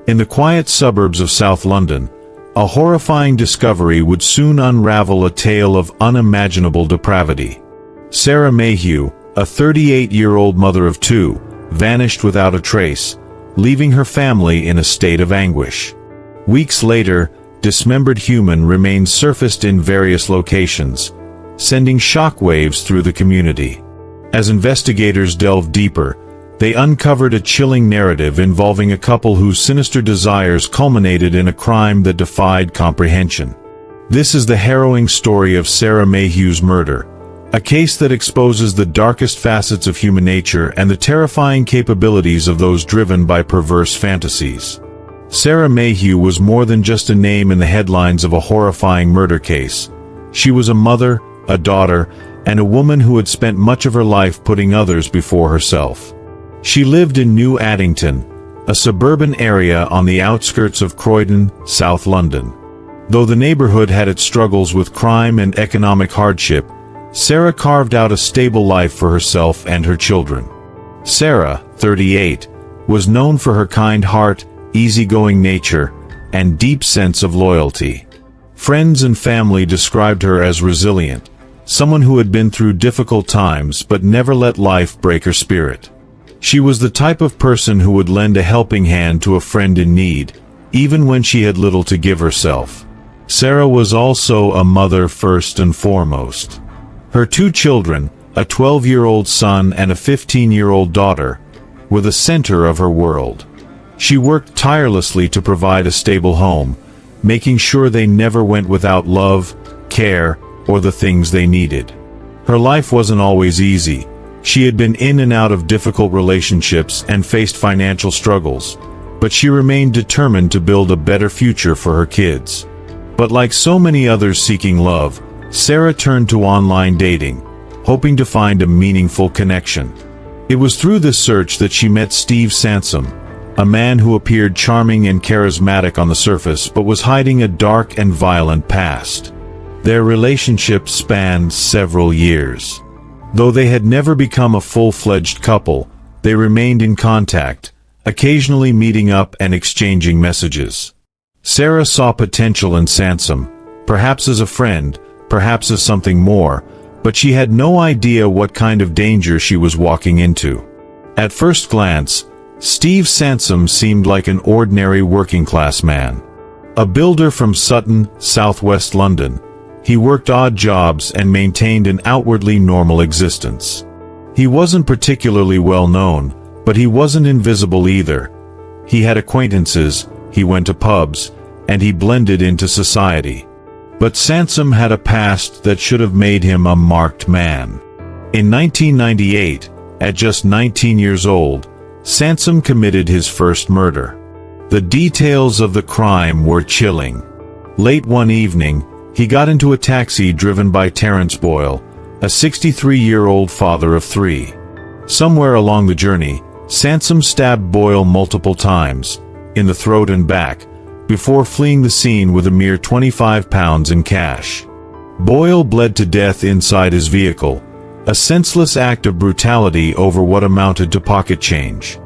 In the quiet suburbs of South London, a horrifying discovery would soon unravel a tale of unimaginable depravity. Sarah Mayhew, a 38-year-old mother of two, vanished without a trace, leaving her family in a state of anguish. Weeks later, dismembered human remains surfaced in various locations, sending shockwaves through the community. As investigators delved deeper, they uncovered a chilling narrative involving a couple whose sinister desires culminated in a crime that defied comprehension. This is the harrowing story of Sarah Mayhew's murder, a case that exposes the darkest facets of human nature and the terrifying capabilities of those driven by perverse fantasies. Sarah Mayhew was more than just a name in the headlines of a horrifying murder case. She was a mother, a daughter, and a woman who had spent much of her life putting others before herself. She lived in New Addington, a suburban area on the outskirts of Croydon, South London. Though the neighborhood had its struggles with crime and economic hardship, Sarah carved out a stable life for herself and her children. Sarah, 38, was known for her kind heart, easygoing nature, and deep sense of loyalty. Friends and family described her as resilient, someone who had been through difficult times but never let life break her spirit. She was the type of person who would lend a helping hand to a friend in need, even when she had little to give herself. Sarah was also a mother first and foremost. Her two children, a 12-year-old son and a 15-year-old daughter, were the center of her world. She worked tirelessly to provide a stable home, making sure they never went without love, care, or the things they needed. Her life wasn't always easy. She had been in and out of difficult relationships and faced financial struggles, but she remained determined to build a better future for her kids. But like so many others seeking love, Sarah turned to online dating, hoping to find a meaningful connection. It was through this search that she met Steve Sansom, a man who appeared charming and charismatic on the surface but was hiding a dark and violent past. Their relationship spanned several years. Though they had never become a full-fledged couple, they remained in contact, occasionally meeting up and exchanging messages. Sarah saw potential in Sansom, perhaps as a friend, perhaps as something more, but she had no idea what kind of danger she was walking into. At first glance, Steve Sansom seemed like an ordinary working-class man. A builder from Sutton, southwest London, he worked odd jobs and maintained an outwardly normal existence. He wasn't particularly well known, but he wasn't invisible either. He had acquaintances, he went to pubs, and he blended into society. But Sansom had a past that should have made him a marked man. In 1998, at just 19 years old, Sansom committed his first murder. The details of the crime were chilling. Late one evening, he got into a taxi driven by Terence Boyle, a 63-year-old father of three. Somewhere along the journey, Sansom stabbed Boyle multiple times, in the throat and back, before fleeing the scene with a mere £25 in cash. Boyle bled to death inside his vehicle, a senseless act of brutality over what amounted to pocket change.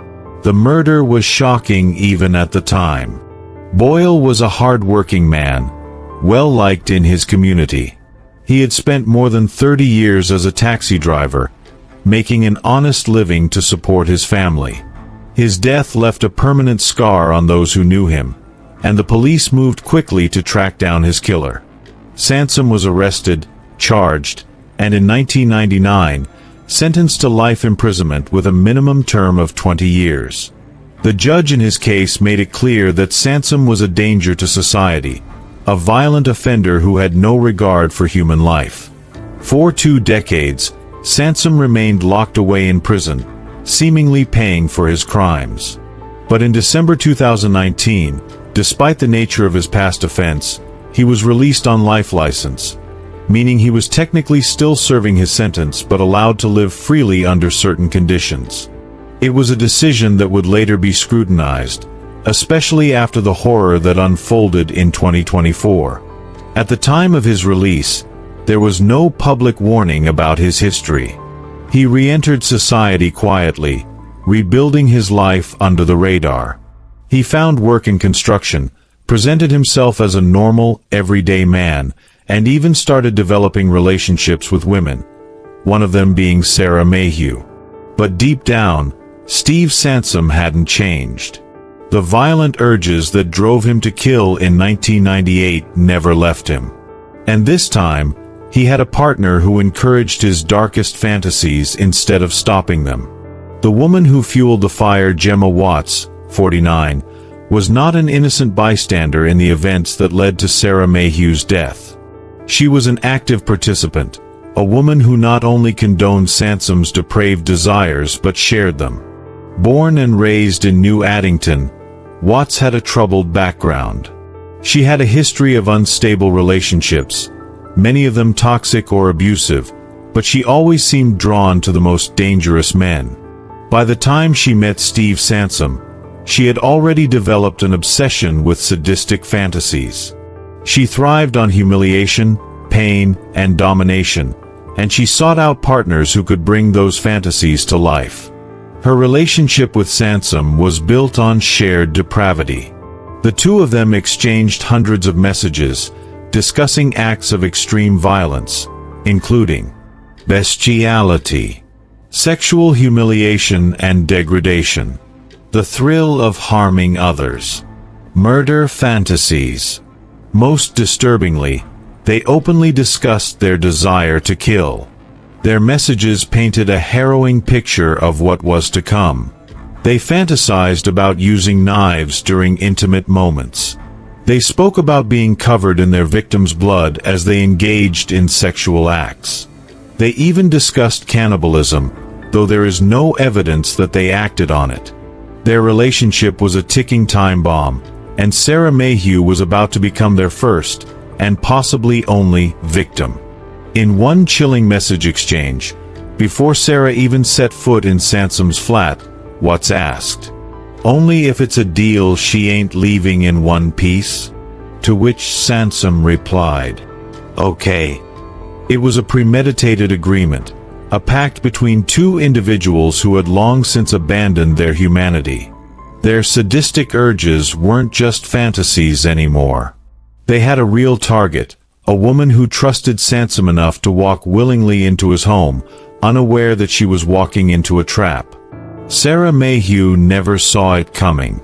The murder was shocking even at the time. Boyle was a hard-working man, well-liked in his community. He had spent more than 30 years as a taxi driver, making an honest living to support his family. His death left a permanent scar on those who knew him, and the police moved quickly to track down his killer. Sansom was arrested, charged, and in 1999, sentenced to life imprisonment with a minimum term of 20 years. The judge in his case made it clear that Sansom was a danger to society, a violent offender who had no regard for human life. For 2 decades, Sansom remained locked away in prison, seemingly paying for his crimes. But in December 2019, despite the nature of his past offense, he was released on life license, meaning he was technically still serving his sentence but allowed to live freely under certain conditions. It was a decision that would later be scrutinized, especially after the horror that unfolded in 2024. At the time of his release, there was no public warning about his history. He re-entered society quietly, rebuilding his life under the radar. He found work in construction, presented himself as a normal, everyday man, and even started developing relationships with women, one of them being Sarah Mayhew. But deep down, Steve Sansom hadn't changed. The violent urges that drove him to kill in 1998 never left him. And this time, he had a partner who encouraged his darkest fantasies instead of stopping them. The woman who fueled the fire, Gemma Watts, 49, was not an innocent bystander in the events that led to Sarah Mayhew's death. She was an active participant, a woman who not only condoned Sansom's depraved desires but shared them. Born and raised in New Addington, Watts had a troubled background. She had a history of unstable relationships, many of them toxic or abusive, but she always seemed drawn to the most dangerous men. By the time she met Steve Sansom, she had already developed an obsession with sadistic fantasies. She thrived on humiliation, pain, and domination, and she sought out partners who could bring those fantasies to life. Her relationship with Sansom was built on shared depravity. The two of them exchanged hundreds of messages, discussing acts of extreme violence, including bestiality, sexual humiliation and degradation, the thrill of harming others, murder fantasies. Most disturbingly, they openly discussed their desire to kill. Their messages painted a harrowing picture of what was to come. They fantasized about using knives during intimate moments. They spoke about being covered in their victim's blood as they engaged in sexual acts. They even discussed cannibalism, though there is no evidence that they acted on it. Their relationship was a ticking time bomb, and Sarah Mayhew was about to become their first, and possibly only, victim. In one chilling message exchange, before Sarah even set foot in Sansom's flat, Watts asked, "Only if it's a deal she ain't leaving in one piece?" To which Sansom replied, "Okay." It was a premeditated agreement, a pact between two individuals who had long since abandoned their humanity. Their sadistic urges weren't just fantasies anymore. They had a real target, a woman who trusted Sansom enough to walk willingly into his home, unaware that she was walking into a trap. Sarah Mayhew never saw it coming.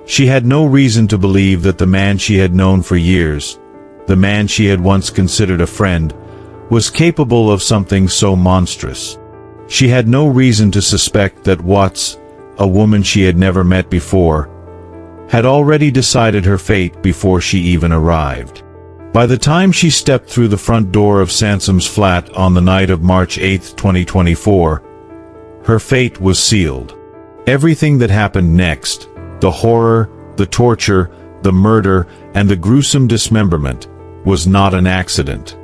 She had no reason to believe that the man she had known for years, the man she had once considered a friend, was capable of something so monstrous. She had no reason to suspect that Watts, a woman she had never met before, had already decided her fate before she even arrived. By the time she stepped through the front door of Sansom's flat on the night of March 8, 2024, her fate was sealed. Everything that happened next, the horror, the torture, the murder, and the gruesome dismemberment, was not an accident.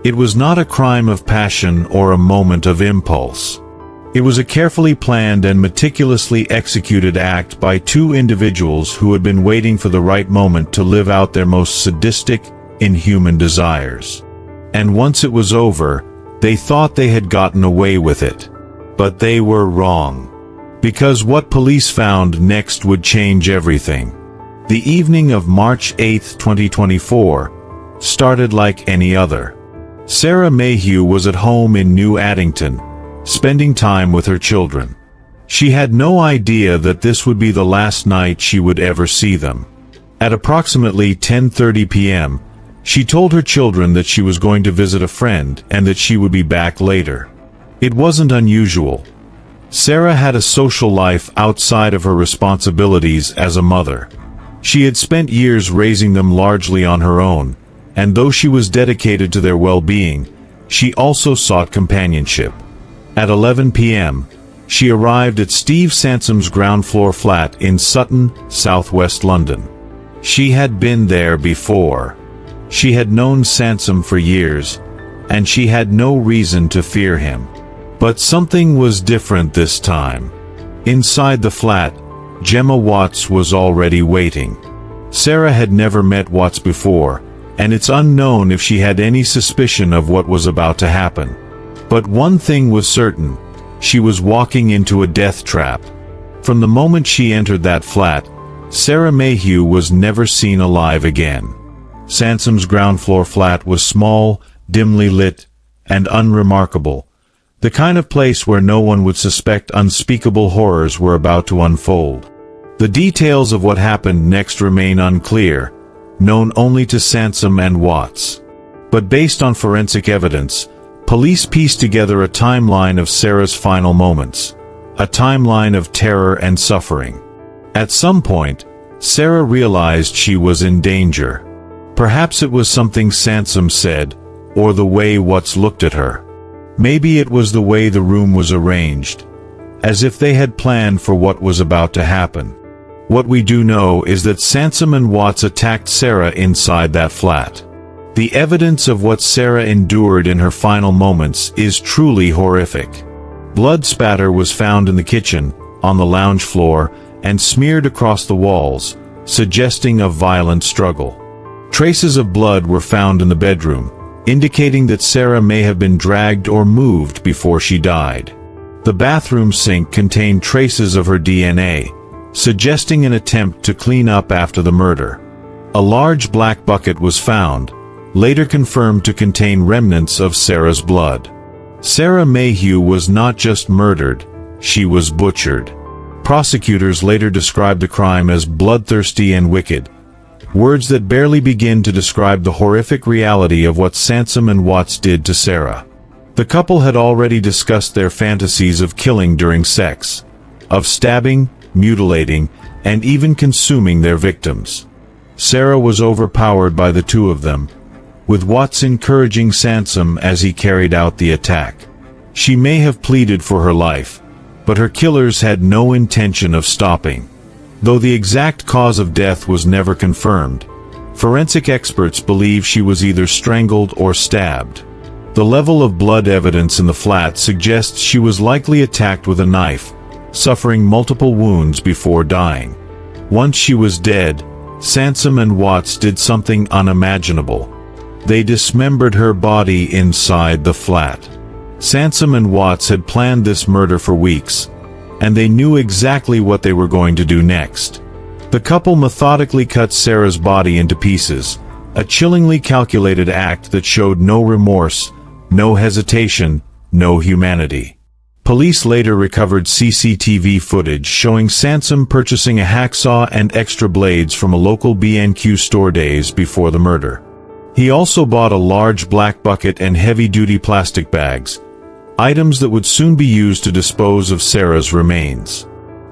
It was not a crime of passion or a moment of impulse. It was a carefully planned and meticulously executed act by two individuals who had been waiting for the right moment to live out their most sadistic, inhuman desires. And once it was over, they thought they had gotten away with it. But they were wrong. Because what police found next would change everything. The evening of March 8, 2024, started like any other. Sarah Mayhew was at home in New Addington, spending time with her children. She had no idea that this would be the last night she would ever see them. At approximately 10:30 p.m., she told her children that she was going to visit a friend and that she would be back later. It wasn't unusual. Sarah had a social life outside of her responsibilities as a mother. She had spent years raising them largely on her own, and though she was dedicated to their well-being, she also sought companionship. At 11 p.m., she arrived at Steve Sansom's ground-floor flat in Sutton, southwest London. She had been there before. She had known Sansom for years, and she had no reason to fear him. But something was different this time. Inside the flat, Gemma Watts was already waiting. Sarah had never met Watts before, and it's unknown if she had any suspicion of what was about to happen. But one thing was certain, she was walking into a death trap. From the moment she entered that flat, Sarah Mayhew was never seen alive again. Sansom's ground floor flat was small, dimly lit, and unremarkable, the kind of place where no one would suspect unspeakable horrors were about to unfold. The details of what happened next remain unclear, known only to Sansom and Watts. But based on forensic evidence, police pieced together a timeline of Sarah's final moments, a timeline of terror and suffering. At some point, Sarah realized she was in danger. Perhaps it was something Sansom said, or the way Watts looked at her. Maybe it was the way the room was arranged, as if they had planned for what was about to happen. What we do know is that Sansom and Watts attacked Sarah inside that flat. The evidence of what Sarah endured in her final moments is truly horrific. Blood spatter was found in the kitchen, on the lounge floor, and smeared across the walls, suggesting a violent struggle. Traces of blood were found in the bedroom, indicating that Sarah may have been dragged or moved before she died. The bathroom sink contained traces of her DNA, suggesting an attempt to clean up after the murder. A large black bucket was found, later confirmed to contain remnants of Sarah's blood. Sarah Mayhew was not just murdered, she was butchered. Prosecutors later described the crime as bloodthirsty and wicked, words that barely begin to describe the horrific reality of what Sansom and Watts did to Sarah. The couple had already discussed their fantasies of killing during sex, of stabbing, mutilating, and even consuming their victims. Sarah was overpowered by the two of them, with Watts encouraging Sansom as he carried out the attack. She may have pleaded for her life, but her killers had no intention of stopping. Though the exact cause of death was never confirmed, forensic experts believe she was either strangled or stabbed. The level of blood evidence in the flat suggests she was likely attacked with a knife, suffering multiple wounds before dying. Once she was dead, Sansom and Watts did something unimaginable. They dismembered her body inside the flat. Sansom and Watts had planned this murder for weeks, and they knew exactly what they were going to do next. The couple methodically cut Sarah's body into pieces, a chillingly calculated act that showed no remorse, no hesitation, no humanity. Police later recovered CCTV footage showing Sansom purchasing a hacksaw and extra blades from a local B&Q store days before the murder. He also bought a large black bucket and heavy-duty plastic bags, items that would soon be used to dispose of Sarah's remains.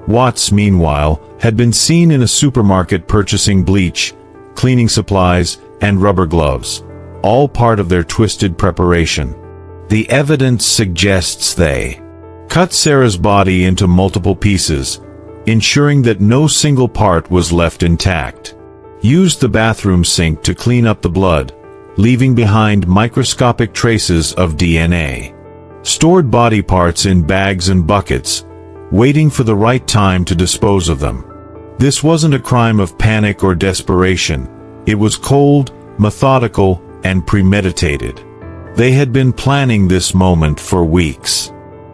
Watts, meanwhile, had been seen in a supermarket purchasing bleach, cleaning supplies, and rubber gloves, all part of their twisted preparation. The evidence suggests they cut Sarah's body into multiple pieces, ensuring that no single part was left intact. Used the bathroom sink to clean up the blood, leaving behind microscopic traces of DNA. Stored body parts in bags and buckets, waiting for the right time to dispose of them. This wasn't a crime of panic or desperation. It was cold, methodical, and premeditated. They had been planning this moment for weeks.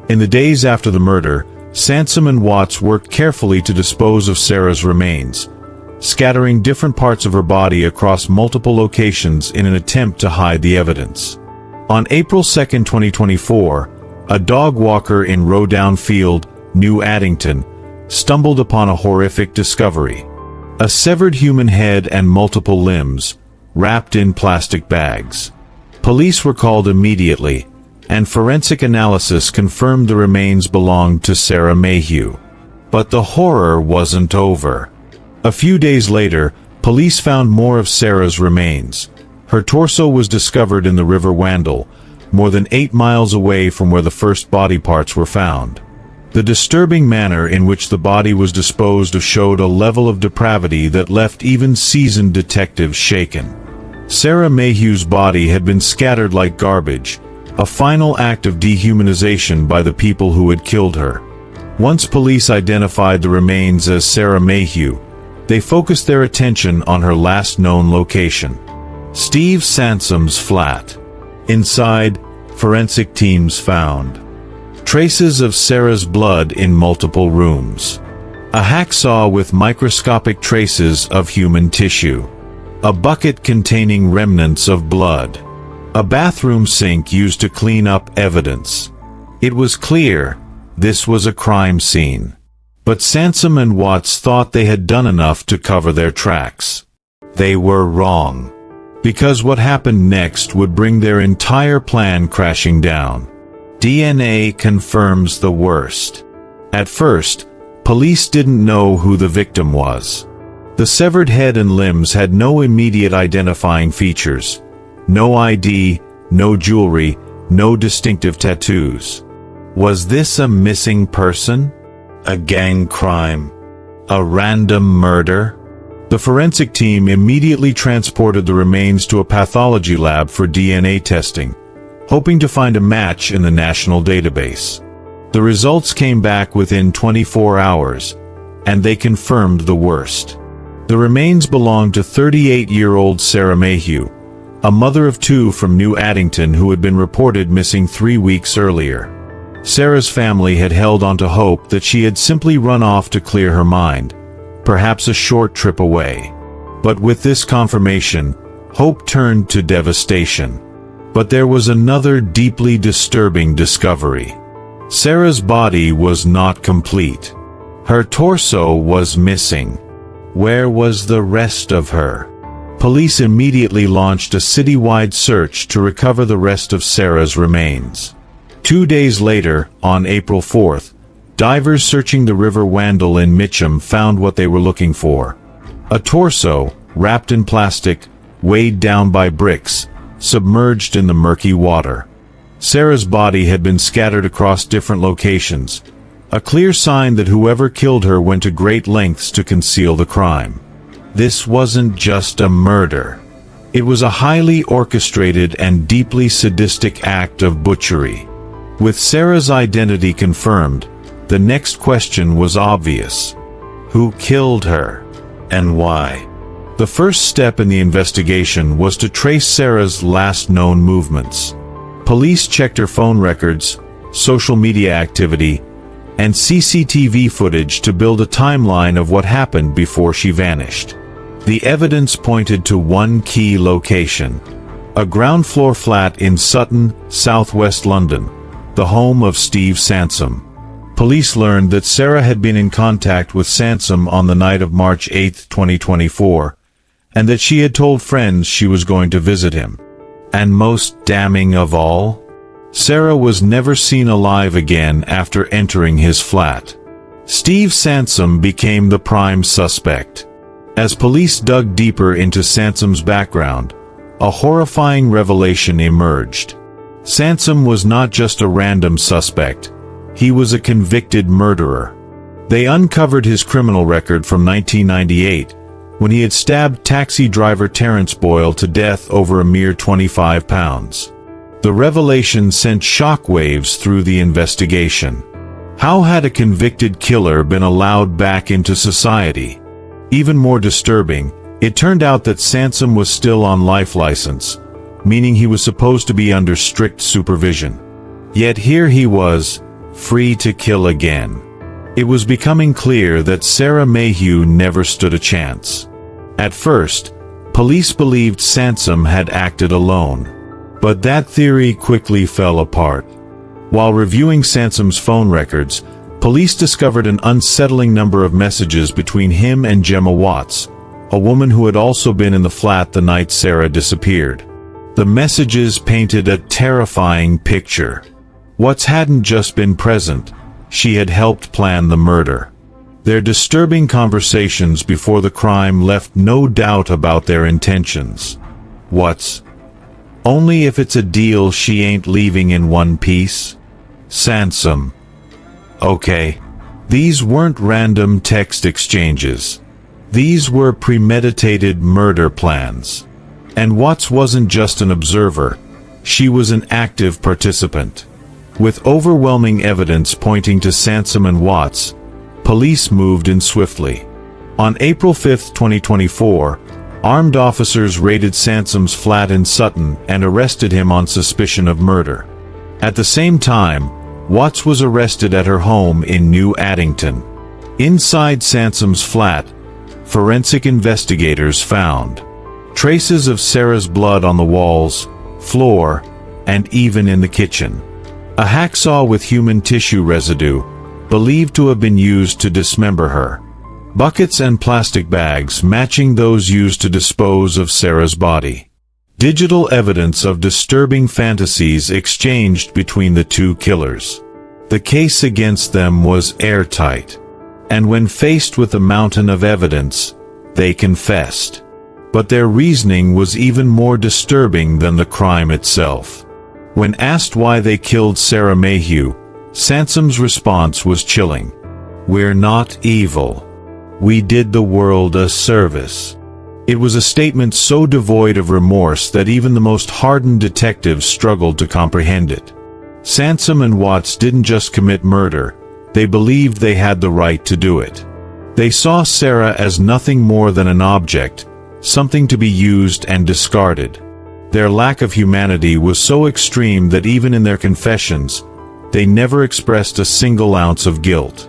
In the days after the murder, Sansom and Watts worked carefully to dispose of Sarah's remains, scattering different parts of her body across multiple locations in an attempt to hide the evidence. On April 2, 2024, a dog walker in Rowdown Field, New Addington, stumbled upon a horrific discovery. A severed human head and multiple limbs, wrapped in plastic bags. Police were called immediately, and forensic analysis confirmed the remains belonged to Sarah Mayhew. But the horror wasn't over. A few days later, police found more of Sarah's remains. Her torso was discovered in the River Wandle, more than 8 miles away from where the first body parts were found. The disturbing manner in which the body was disposed of showed a level of depravity that left even seasoned detectives shaken. Sarah Mayhew's body had been scattered like garbage, a final act of dehumanization by the people who had killed her. Once police identified the remains as Sarah Mayhew, they focused their attention on her last known location, Steve Sansom's flat. Inside, forensic teams found traces of Sarah's blood in multiple rooms. A hacksaw with microscopic traces of human tissue. A bucket containing remnants of blood. A bathroom sink used to clean up evidence. It was clear this was a crime scene. But Sansom and Watts thought they had done enough to cover their tracks. They were wrong. Because what happened next would bring their entire plan crashing down. DNA confirms the worst. At first, police didn't know who the victim was. The severed head and limbs had no immediate identifying features. No ID, no jewelry, no distinctive tattoos. Was this a missing person? A gang crime? A random murder? The forensic team immediately transported the remains to a pathology lab for DNA testing, hoping to find a match in the national database. The results came back within 24 hours, and they confirmed the worst. The remains belonged to 38-year-old Sarah Mayhew, a mother of two from New Addington who had been reported missing 3 weeks earlier. Sarah's family had held on to hope that she had simply run off to clear her mind, perhaps a short trip away. But with this confirmation, hope turned to devastation. But there was another deeply disturbing discovery. Sarah's body was not complete. Her torso was missing. Where was the rest of her? Police immediately launched a citywide search to recover the rest of Sarah's remains. 2 days later, on April 4th, divers searching the River Wandle in Mitcham found what they were looking for. A torso, wrapped in plastic, weighed down by bricks, submerged in the murky water. Sarah's body had been scattered across different locations, a clear sign that whoever killed her went to great lengths to conceal the crime. This wasn't just a murder. It was a highly orchestrated and deeply sadistic act of butchery. With Sarah's identity confirmed, the next question was obvious. Who killed her? And why? The first step in the investigation was to trace Sarah's last known movements. Police checked her phone records, social media activity, and CCTV footage to build a timeline of what happened before she vanished. The evidence pointed to one key location: a ground-floor flat in Sutton, southwest London, the home of Steve Sansom. Police learned that Sarah had been in contact with Sansom on the night of March 8, 2024, and that she had told friends she was going to visit him. And most damning of all, Sarah was never seen alive again after entering his flat. Steve Sansom became the prime suspect. As police dug deeper into Sansom's background, a horrifying revelation emerged. Sansom was not just a random suspect. He was a convicted murderer. They uncovered his criminal record from 1998, when he had stabbed taxi driver Terence Boyle to death over a mere 25 pounds. The revelation sent shockwaves through the investigation. How had a convicted killer been allowed back into society? Even more disturbing, it turned out that Sansom was still on life license, meaning he was supposed to be under strict supervision. Yet here he was, free to kill again. It was becoming clear that Sarah Mayhew never stood a chance. At first, police believed Sansom had acted alone. But that theory quickly fell apart. While reviewing Sansom's phone records, police discovered an unsettling number of messages between him and Gemma Watts, a woman who had also been in the flat the night Sarah disappeared. The messages painted a terrifying picture. Watts hadn't just been present, she had helped plan the murder. Their disturbing conversations before the crime left no doubt about their intentions. Watts: only if it's a deal she ain't leaving in one piece. Sansom: okay. These weren't random text exchanges. These were premeditated murder plans. And Watts wasn't just an observer, she was an active participant. With overwhelming evidence pointing to Sansom and Watts, police moved in swiftly. On April 5, 2024, armed officers raided Sansom's flat in Sutton and arrested him on suspicion of murder. At the same time, Watts was arrested at her home in New Addington. Inside Sansom's flat, forensic investigators found traces of Sarah's blood on the walls, floor, and even in the kitchen. A hacksaw with human tissue residue, believed to have been used to dismember her. Buckets and plastic bags matching those used to dispose of Sarah's body. Digital evidence of disturbing fantasies exchanged between the two killers. The case against them was airtight. And when faced with a mountain of evidence, they confessed. But their reasoning was even more disturbing than the crime itself. When asked why they killed Sarah Mayhew, Sansom's response was chilling. "We're not evil. We did the world a service." It was a statement so devoid of remorse that even the most hardened detectives struggled to comprehend it. Sansom and Watts didn't just commit murder, they believed they had the right to do it. They saw Sarah as nothing more than an object, something to be used and discarded. Their lack of humanity was so extreme that even in their confessions, they never expressed a single ounce of guilt.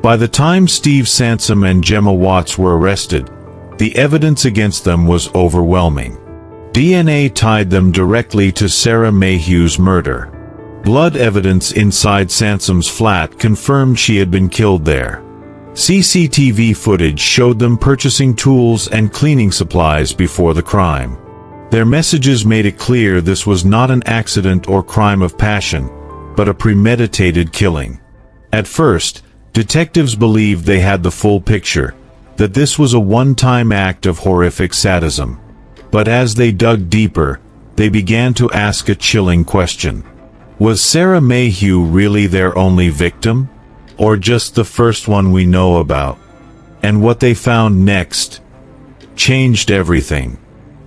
By the time Steve Sansom and Gemma Watts were arrested, the evidence against them was overwhelming. DNA tied them directly to Sarah Mayhew's murder. Blood evidence inside Sansom's flat confirmed she had been killed there. CCTV footage showed them purchasing tools and cleaning supplies before the crime. Their messages made it clear this was not an accident or crime of passion, but a premeditated killing. At first, detectives believed they had the full picture, that this was a one-time act of horrific sadism. But as they dug deeper, they began to ask a chilling question. Was Sarah Mayhew really their only victim? Or just the first one we know about? And what they found next changed everything.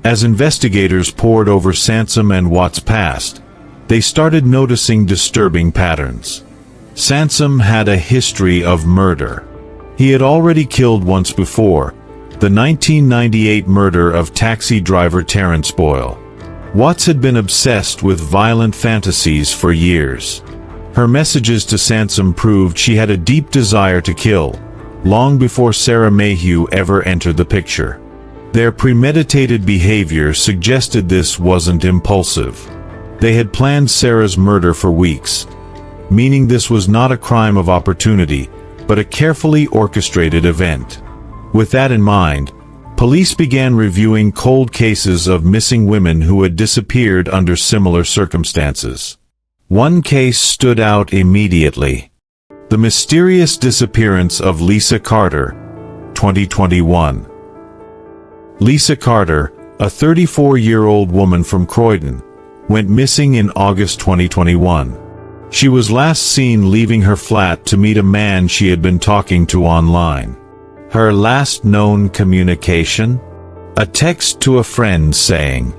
As investigators pored over Sansom and Watts' past, they started noticing disturbing patterns. Sansom had a history of murder. He had already killed once before, the 1998 murder of taxi driver Terrence Boyle. Watts had been obsessed with violent fantasies for years. Her messages to Sansom proved she had a deep desire to kill, long before Sarah Mayhew ever entered the picture. Their premeditated behavior suggested this wasn't impulsive. They had planned Sarah's murder for weeks, meaning this was not a crime of opportunity, but a carefully orchestrated event. With that in mind, police began reviewing cold cases of missing women who had disappeared under similar circumstances. One case stood out immediately. The mysterious disappearance of Lisa Carter, 2021. Lisa Carter, a 34-year-old woman from Croydon, went missing in August 2021. She was last seen leaving her flat to meet a man she had been talking to online. Her last known communication? A text to a friend saying,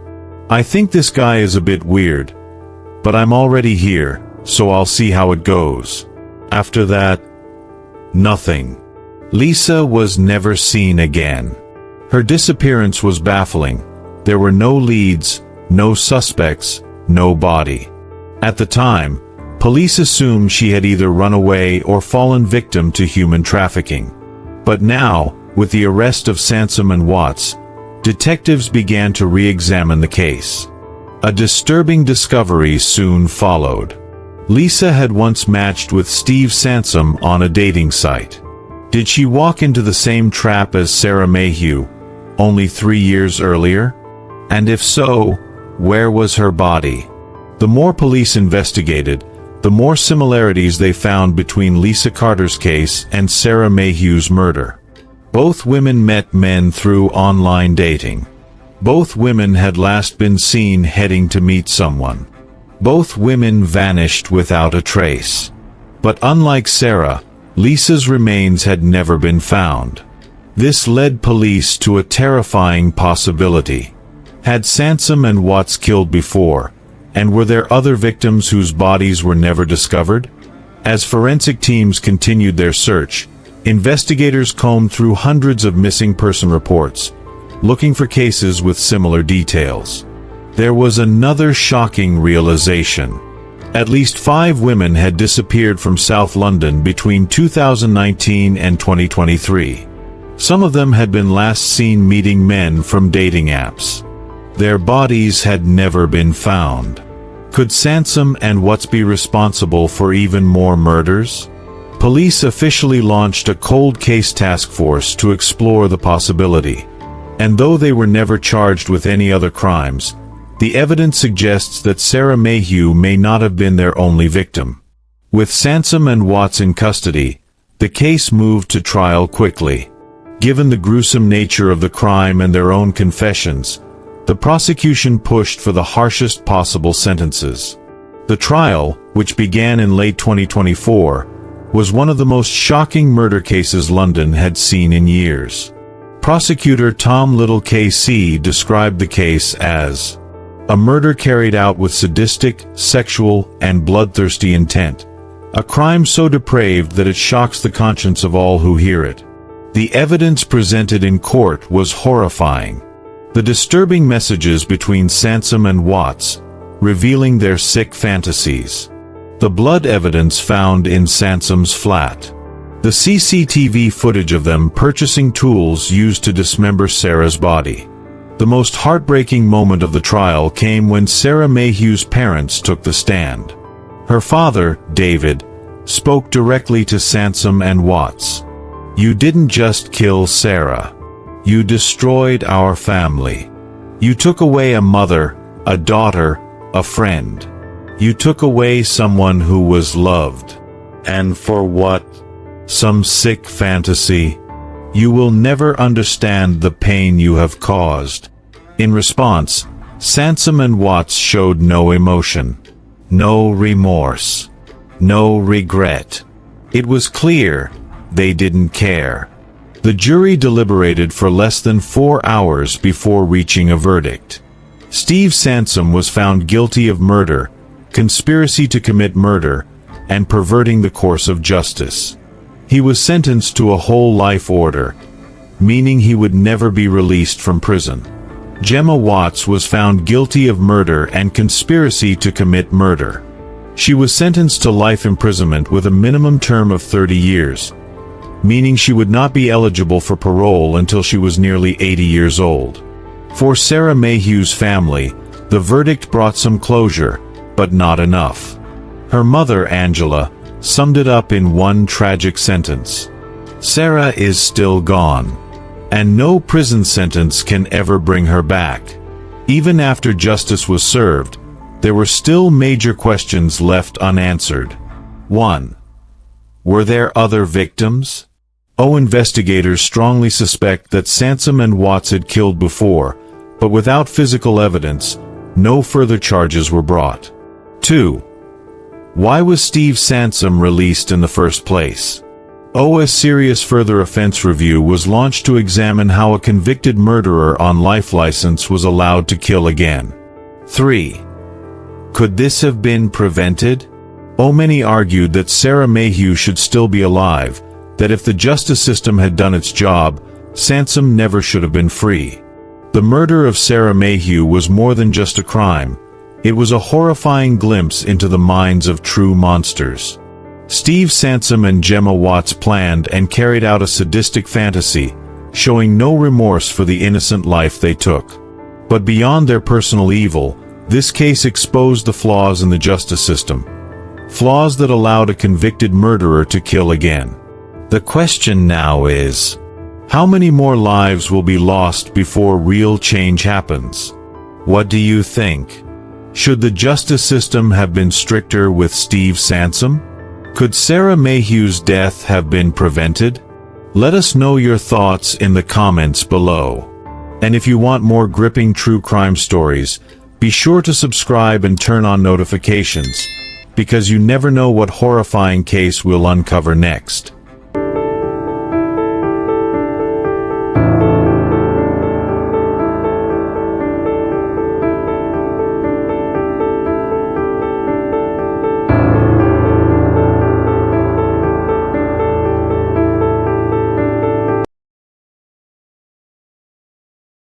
"I think this guy is a bit weird, but I'm already here, so I'll see how it goes." After that, nothing. Lisa was never seen again. Her disappearance was baffling. There were no leads, no suspects, no body. At the time, police assumed she had either run away or fallen victim to human trafficking. But now, with the arrest of Sansom and Watts, detectives began to re-examine the case. A disturbing discovery soon followed. Lisa had once matched with Steve Sansom on a dating site. Did she walk into the same trap as Sarah Mayhew, only 3 years earlier? And if so, where was her body? The more police investigated, the more similarities they found between Lisa Carter's case and Sarah Mayhew's murder. Both women met men through online dating. Both women had last been seen heading to meet someone. Both women vanished without a trace. But unlike Sarah, Lisa's remains had never been found. This led police to a terrifying possibility. Had Sansom and Watts killed before? And were there other victims whose bodies were never discovered? As forensic teams continued their search, investigators combed through hundreds of missing person reports, looking for cases with similar details. There was another shocking realization. At least 5 women had disappeared from South London between 2019 and 2023. Some of them had been last seen meeting men from dating apps. Their bodies had never been found. Could Sansom and Watts be responsible for even more murders? Police officially launched a cold case task force to explore the possibility. And though they were never charged with any other crimes, the evidence suggests that Sarah Mayhew may not have been their only victim. With Sansom and Watts in custody, the case moved to trial quickly. Given the gruesome nature of the crime and their own confessions, the prosecution pushed for the harshest possible sentences. The trial, which began in late 2024, was one of the most shocking murder cases London had seen in years. Prosecutor Tom Little KC described the case as a murder carried out with sadistic, sexual, and bloodthirsty intent, a crime so depraved that it shocks the conscience of all who hear it. The evidence presented in court was horrifying. The disturbing messages between Sansom and Watts, revealing their sick fantasies. The blood evidence found in Sansom's flat. The CCTV footage of them purchasing tools used to dismember Sarah's body. The most heartbreaking moment of the trial came when Sarah Mayhew's parents took the stand. Her father, David, spoke directly to Sansom and Watts. "You didn't just kill Sarah. You destroyed our family. You took away a mother, a daughter, a friend. You took away someone who was loved. And for what? Some sick fantasy. You will never understand the pain you have caused." In response, Sansom and Watts showed no emotion, no remorse, no regret. It was clear they didn't care. The jury deliberated for less than 4 hours before reaching a verdict. Steve Sansom was found guilty of murder, conspiracy to commit murder, and perverting the course of justice. He was sentenced to a whole life order, meaning he would never be released from prison. Gemma Watts was found guilty of murder and conspiracy to commit murder. She was sentenced to life imprisonment with a minimum term of 30 years, meaning she would not be eligible for parole until she was nearly 80 years old. For Sarah Mayhew's family, the verdict brought some closure, but not enough. Her mother, Angela, summed it up in one tragic sentence. "Sarah is still gone, and no prison sentence can ever bring her back." Even after justice was served, there were still major questions left unanswered. 1. Were there other victims? Investigators strongly suspect that Sansom and Watts had killed before, but without physical evidence, no further charges were brought. 2. Why was Steve Sansom released in the first place? A serious further offense review was launched to examine how a convicted murderer on life license was allowed to kill again. 3. Could this have been prevented? Many argued that Sarah Mayhew should still be alive, that if the justice system had done its job, Sansom never should have been free. The murder of Sarah Mayhew was more than just a crime. It was a horrifying glimpse into the minds of true monsters. Steve Sansom and Gemma Watts planned and carried out a sadistic fantasy, showing no remorse for the innocent life they took. But beyond their personal evil, this case exposed the flaws in the justice system. Flaws that allowed a convicted murderer to kill again. The question now is, how many more lives will be lost before real change happens? What do you think? Should the justice system have been stricter with Steve Sansom? Could Sarah Mayhew's death have been prevented? Let us know your thoughts in the comments below. And if you want more gripping true crime stories, be sure to subscribe and turn on notifications, because you never know what horrifying case we'll uncover next.